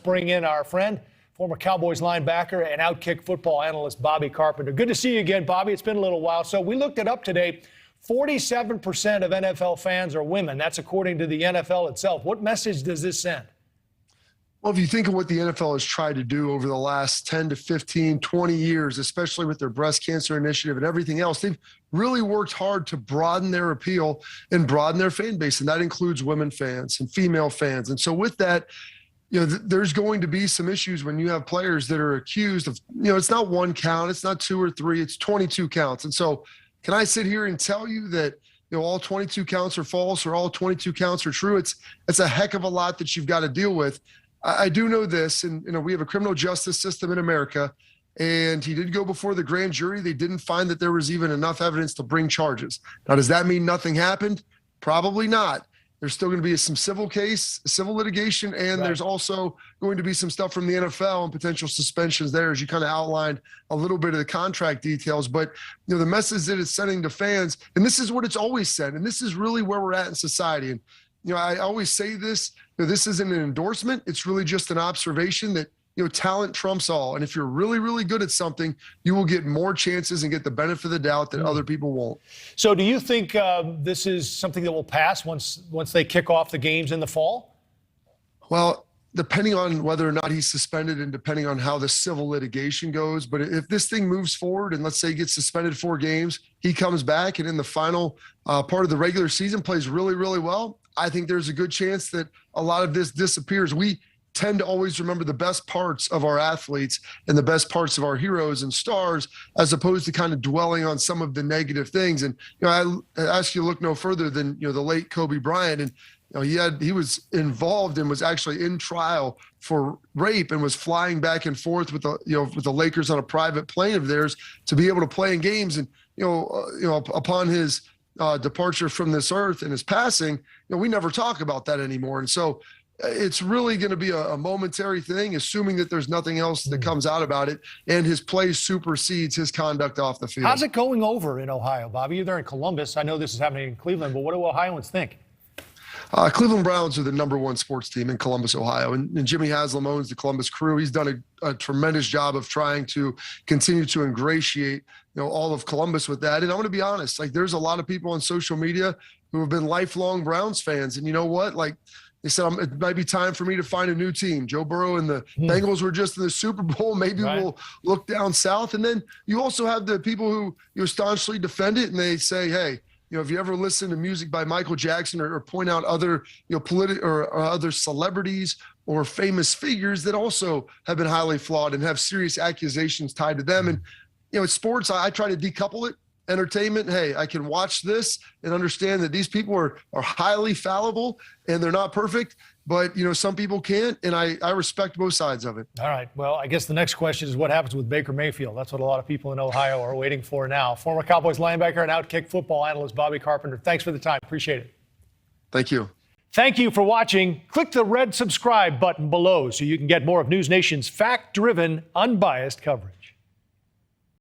bring in our friend, former Cowboys linebacker and Outkick football analyst, Bobby Carpenter. Good to see you again, Bobby. It's been a little while. So we looked it up today. 47% of NFL fans are women. That's according to the NFL itself. What message does this send? Well, if you think of what the NFL has tried to do over the last 10 to 15, 20 years, especially with their breast cancer initiative and everything else, they've really worked hard to broaden their appeal and broaden their fan base. And that includes women fans and female fans. And so with that, there's going to be some issues when you have players that are accused of, it's not one count, it's not two or three, it's 22 counts. And so can I sit here and tell you that, all 22 counts are false or all 22 counts are true? It's a heck of a lot that you've got to deal with. I do know this, and we have a criminal justice system in America, and he did go before the grand jury. They didn't find that there was even enough evidence to bring charges. Now, does that mean nothing happened? Probably not. There's still going to be some civil litigation, and there's also going to be some stuff from the NFL and potential suspensions there, as you kind of outlined a little bit of the contract details. But, the message that it's sending to fans, and this is what it's always said, and this is really where we're at in society. And, I always say this, this isn't an endorsement. It's really just an observation that, talent trumps all. And if you're really, really good at something, you will get more chances and get the benefit of the doubt that other people won't. So do you think this is something that will pass once they kick off the games in the fall? Well, depending on whether or not he's suspended and depending on how the civil litigation goes. But if this thing moves forward and let's say he gets suspended 4 games, he comes back and in the final part of the regular season plays really, really well, I think there's a good chance that a lot of this disappears. We tend to always remember the best parts of our athletes and the best parts of our heroes and stars, as opposed to kind of dwelling on some of the negative things. And, I ask you to look no further than, the late Kobe Bryant. And, he was involved and was actually in trial for rape and was flying back and forth with the Lakers on a private plane of theirs to be able to play in games. And, upon his departure from this earth and his passing, we never talk about that anymore. And so it's really going to be a momentary thing, assuming that there's nothing else that comes out about it and his play supersedes his conduct off the field. How's it going over in Ohio, Bobby? You're there in Columbus. I know this is happening in Cleveland, but what do Ohioans think? Cleveland Browns are the #1 sports team in Columbus, Ohio, and Jimmy Haslam owns the Columbus Crew. He's done a tremendous job of trying to continue to ingratiate, all of Columbus with that. And I'm going to be honest, there's a lot of people on social media who have been lifelong Browns fans, and you know what, they said, it might be time for me to find a new team. Joe Burrow and the Bengals were just in the Super Bowl. Maybe we'll look down south. And then you also have the people who staunchly defend it, and they say, hey, if you ever listen to music by Michael Jackson or point out other, or other celebrities or famous figures that also have been highly flawed and have serious accusations tied to them. And, it's sports. I try to decouple it. Entertainment, hey, I can watch this and understand that these people are highly fallible and they're not perfect, but, some people can't, and I respect both sides of it. All right. Well, I guess the next question is what happens with Baker Mayfield. That's what a lot of people in Ohio are waiting for now. Former Cowboys linebacker and Outkick football analyst Bobby Carpenter, thanks for the time. Appreciate it. Thank you. Thank you for watching. Click the red subscribe button below so you can get more of NewsNation's fact-driven, unbiased coverage.